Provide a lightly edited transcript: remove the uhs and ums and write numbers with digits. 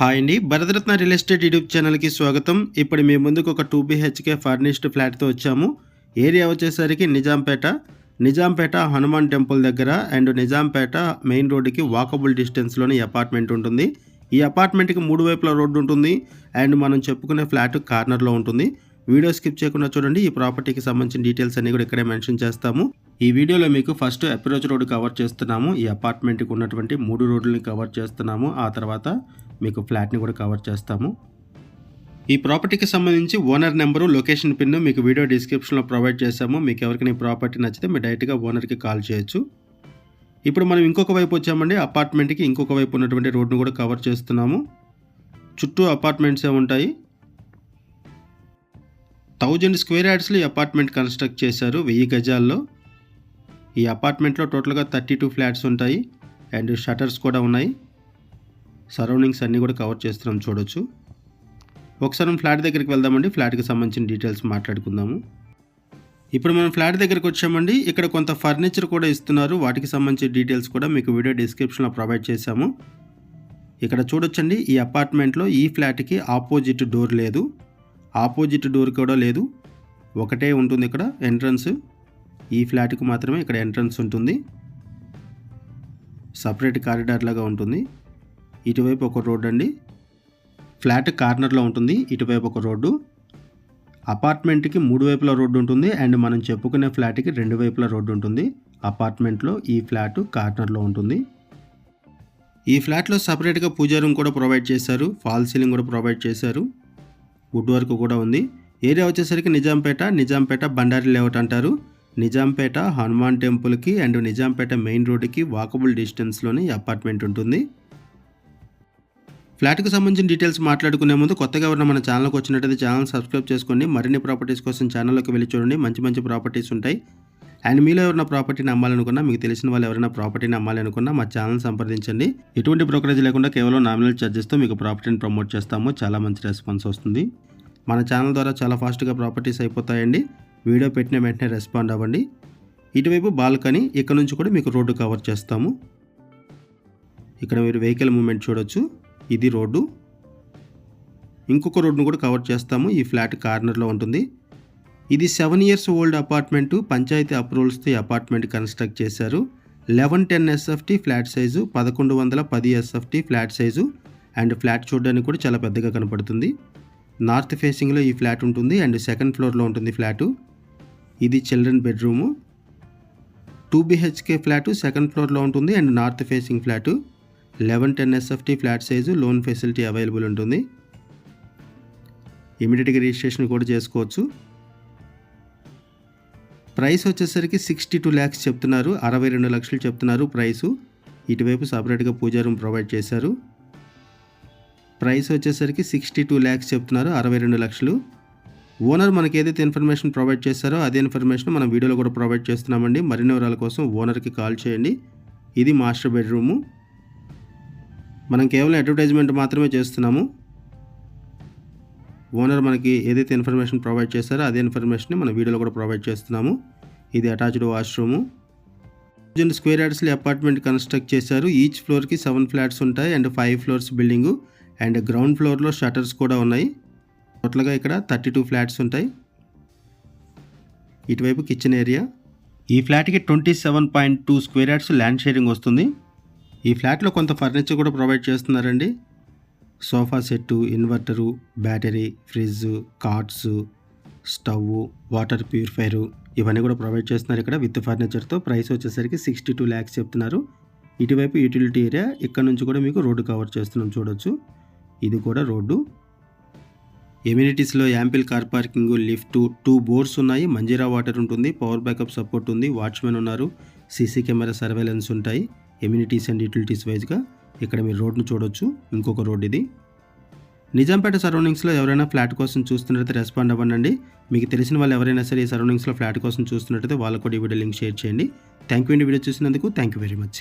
Hi అండి. Bharat Ratna real estate YouTube ఛానల్‌కి స్వాగతం. ఇప్పుడు మీ ముందుకు ఒక 2 బీహెచ్‌కే ఫర్నిష్డ్ ఫ్లాట్‌తో వచ్చాము. ఏరియా వచ్చేసరికి నిజాంపేట హనుమాన్ టెంపుల్ దగ్గర అండ్ నిజాంపేట మెయిన్ రోడ్డుకి వాకబుల్ డిస్టెన్స్‌లోనే ఈ అపార్ట్మెంట్ ఉంటుంది. ఈ అపార్ట్మెంట్‌కి 3 వైపులా రోడ్డు ఉంటుంది అండ్ మనం చెప్పుకునే ఫ్లాట్ కార్నర్‌లో ఉంటుంది. వీడియో స్కిప్ చేయకుండా చూడండి. ఈ ప్రాపర్టీకి సంబంధించిన డీటెయిల్స్ అన్నీ కూడా ఇక్కడే మెన్షన్ చేస్తాము. ఈ వీడియోలో మీకు ఫస్ట్ అప్రోచ్ రోడ్ కవర్ చేస్తున్నాము. ఈ అపార్ట్మెంట్‌కి ఉన్నటువంటి 3 రోడ్లని కవర్ చేస్తున్నాము. ఆ తర్వాత మీకు ఫ్లాట్ని కూడా కవర్ చేస్తాము. ఈ ప్రాపర్టీకి సంబంధించి ఓనర్ నెంబరు, లొకేషన్ పిన్ మీకు వీడియో డిస్క్రిప్షన్లో ప్రొవైడ్ చేశాము. మీకు ఎవరికైనా ఈ ప్రాపర్టీ నచ్చితే మీరు డైరెక్ట్గా ఓనర్కి కాల్ చేయొచ్చు. ఇప్పుడు మనం ఇంకొక వైపు వచ్చామండి. అపార్ట్మెంట్కి ఇంకొక వైపు ఉన్నటువంటి రోడ్ను కూడా కవర్ చేస్తున్నాము. చుట్టూ అపార్ట్మెంట్సే ఉంటాయి. 1000 స్క్వేర్ యార్డ్స్లో ఈ అపార్ట్మెంట్ కన్స్ట్రక్ట్ చేశారు 1000 గజాల్లో. ఈ అపార్ట్మెంట్లో టోటల్గా 32 ఫ్లాట్స్ ఉంటాయి అండ్ షటర్స్ కూడా ఉన్నాయి. సరౌండింగ్స్ అన్నీ కూడా కవర్ చేస్తున్నాం, చూడొచ్చు. ఒకసారి మనం ఫ్లాట్ దగ్గరికి వెళ్దామండి. ఫ్లాట్కి సంబంధించిన డీటెయిల్స్ మాట్లాడుకుందాము. ఇప్పుడు మనం ఫ్లాట్ దగ్గరికి వచ్చామండి. ఇక్కడ కొంత ఫర్నిచర్ కూడా ఇస్తున్నారు. వాటికి సంబంధించిన డీటెయిల్స్ కూడా మీకు వీడియో డిస్క్రిప్షన్లో ప్రొవైడ్ చేశాము. ఇక్కడ చూడొచ్చండి, ఈ అపార్ట్మెంట్లో ఈ ఫ్లాట్కి ఆపోజిట్ డోర్ లేదు, ఆపోజిట్ డోర్ కూడా లేదు. ఒకటే ఉంటుంది ఇక్కడ ఎంట్రన్స్. ఈ ఫ్లాట్కి మాత్రమే ఇక్కడ ఎంట్రన్స్ ఉంటుంది. సపరేట్ కారిడార్ లాగా ఉంటుంది. ఇటువైపు ఒక రోడ్ అండి. ఫ్లాట్ కార్నర్లో ఉంటుంది. ఇటువైపు ఒక రోడ్డు. అపార్ట్మెంట్కి 3 వైపుల రోడ్డు ఉంటుంది అండ్ మనం చెప్పుకునే ఫ్లాట్కి 2 వైపుల రోడ్డు ఉంటుంది. అపార్ట్మెంట్లో ఈ ఫ్లాట్ కార్నర్లో ఉంటుంది. ఈ ఫ్లాట్లో సపరేట్గా పూజా రూమ్ కూడా ప్రొవైడ్ చేశారు. ఫాల్ సీలింగ్ కూడా ప్రొవైడ్ చేశారు. వుడ్ వర్క్ కూడా ఉంది. ఏరియా వచ్చేసరికి నిజాంపేట బండారి లేఅవుట్ అంటారు. నిజాంపేట హనుమాన్ టెంపుల్కి అండ్ నిజాంపేట మెయిన్ రోడ్డుకి వాకబుల్ డిస్టెన్స్లోనే ఈ అపార్ట్మెంట్ ఉంటుంది. ఫ్లాట్కి సంబంధించిన డీటెయిల్స్ మాట్లాడుకునే ముందు కొత్తగా ఎవరైనా మన ఛానల్కి వచ్చినట్టయితే ఛానల్ సబ్స్క్రైబ్ చేసుకోండి. మరిన్ని ప్రాపర్టీస్ కోసం ఛానల్లోకి వెళ్ళి చూడండి. మంచి ప్రాపర్టీస్ ఉంటాయి. అండ్ మీలో ఎవరైనా ప్రాపర్టీని అమ్మాలనుకున్నా, మీకు తెలిసిన వాళ్ళు ఎవరైనా ప్రాపర్టీని అమ్మాలనుకున్నా మా ఛానల్ సంప్రదించండి. ఎటువంటి బ్రోకరేజ్ లేకుండా కేవలం నామినల్ ఛార్జెస్తో మీకు ప్రాపర్టీని ప్రమోట్ చేస్తాము. చాలా మంచి రెస్పాన్స్ వస్తుంది. మన ఛానల్ ద్వారా చాలా ఫాస్ట్గా ప్రాపర్టీస్ అయిపోతాయండి. వీడియో పెట్టిన వెంటనే రెస్పాండ్ అవ్వండి. ఇటువైపు బాల్కనీ, ఇక్కడ నుంచి కూడా మీకు రోడ్డు కవర్ చేస్తాము. ఇక్కడ మీరు వెహికల్ మూవ్మెంట్ చూడొచ్చు. ఇది రోడ్డు. ఇంకొక రోడ్డును కూడా కవర్ చేస్తాము. ఈ ఫ్లాట్ కార్నర్లో ఉంటుంది. ఇది 7 years ఓల్డ్ అపార్ట్మెంటు. పంచాయతీ అప్రూవల్స్తో ఈ అపార్ట్మెంట్ కన్స్ట్రక్ట్ చేశారు. 1110 SFT flat size, 1110 SFT flat size and flat చూడడానికి కూడా చాలా పెద్దగా కనపడుతుంది. నార్త్ ఫేసింగ్లో ఈ ఫ్లాట్ ఉంటుంది అండ్ సెకండ్ ఫ్లోర్లో ఉంటుంది ఫ్లాటు. ఇది children bedroom. 2 BHK flat second ఫ్లోర్లో ఉంటుంది and north facing flat. 1110 SFT flat size, loan facility available ఉంటుంది. ఇమీడియట్గా రిజిస్ట్రేషన్ కూడా చేసుకోవచ్చు. ప్రైస్ వచ్చేసరికి 62 lakhs చెప్తున్నారు. 62 లక్షలు చెప్తున్నారు ప్రైసు. ఇటువైపు సపరేట్గా పూజా రూమ్ ప్రొవైడ్ చేశారు. ప్రైస్ వచ్చేసరికి 62 lakhs చెప్తున్నారు. 62 లక్షలు. ఓనర్ మనకి ఏదైతే ఇన్ఫర్మేషన్ ప్రొవైడ్ చేశారో అదే ఇన్ఫర్మేషన్ మనం వీడియోలో కూడా ప్రొవైడ్ చేస్తున్నామండి. మరిన్ని వివరాల కోసం ఓనర్కి కాల్ చేయండి. ఇది మాస్టర్ బెడ్రూము. మనం కేవలం అడ్వర్టైజ్మెంట్ మాత్రమే చేస్తున్నాము. ఓనర్ మనకి ఏదైతే ఇన్ఫర్మేషన్ ప్రొవైడ్ చేశారో అదే ఇన్ఫర్మేషన్ మన వీడియోలో కూడా ప్రొవైడ్ చేస్తున్నాము. ఇది అటాచ్డ్ వాష్రూము. 1000 స్క్వేర్ యార్డ్స్లో అపార్ట్మెంట్ కన్స్ట్రక్ట్ చేశారు. ఈచ్ ఫ్లోర్కి 7 ఫ్లాట్స్ ఉంటాయి and 5 floors building and ground ఫ్లోర్లో షటర్స్ కూడా ఉన్నాయి. టోటల్గా ఇక్కడ 32 ఫ్లాట్స్ ఉంటాయి. ఇటువైపు కిచెన్ ఏరియా. ఈ ఫ్లాట్కి 27.2 స్క్వేర్ యార్డ్స్ ల్యాండ్ షేరింగ్ వస్తుంది. ఈ ఫ్లాట్లో కొంత ఫర్నిచర్ కూడా ప్రొవైడ్ చేస్తున్నారండి. Sofa set, inverter, battery, fridge, cards, stove, water purifier ఇవన్నీ కూడా ప్రొవైడ్ చేస్తున్నారు ఇక్కడ విత్ ఫర్నిచర్తో. ప్రైస్ వచ్చేసరికి 62 lakhs చెప్తున్నారు. ఇటువైపు యూటిలిటీ ఏరియా. ఇక్కడ నుంచి కూడా మీకు రోడ్డు కవర్ చేస్తున్నాం, చూడొచ్చు. ఇది కూడా రోడ్డు. ఎమ్యూనిటీస్లో ample car parking, lift, 2 bores ఉన్నాయి. మంజీరా వాటర్ ఉంటుంది. పవర్ బ్యాకప్ సపోర్ట్ ఉంది. వాచ్మెన్ ఉన్నారు. సీసీ కెమెరా సర్వేలెన్స్ ఉంటాయి. ఎమ్యూనిటీస్ అండ్ యూటిలిటీస్ వైజ్గా ఇక్కడ మీరు రోడ్ను చూడొచ్చు. ఇంకొక రోడ్ ఇది. నిజాంపేట సరౌండింగ్స్లో ఎవరైనా ఫ్లాట్ కోసం చూస్తున్నట్టయితే రెస్పాండ్ అవ్వండి. మీకు తెలిసిన వాళ్ళు ఎవరైనా సరే ఈ సరౌండింగ్స్లో ఫ్లాట్ కోసం చూస్తున్నట్టయితే వాళ్ళకు కూడా ఈ వీడియో లింక్ షేర్ చేయండి. థ్యాంక్ యూ అండి వీడియో చూసినందుకు. Thank you very much.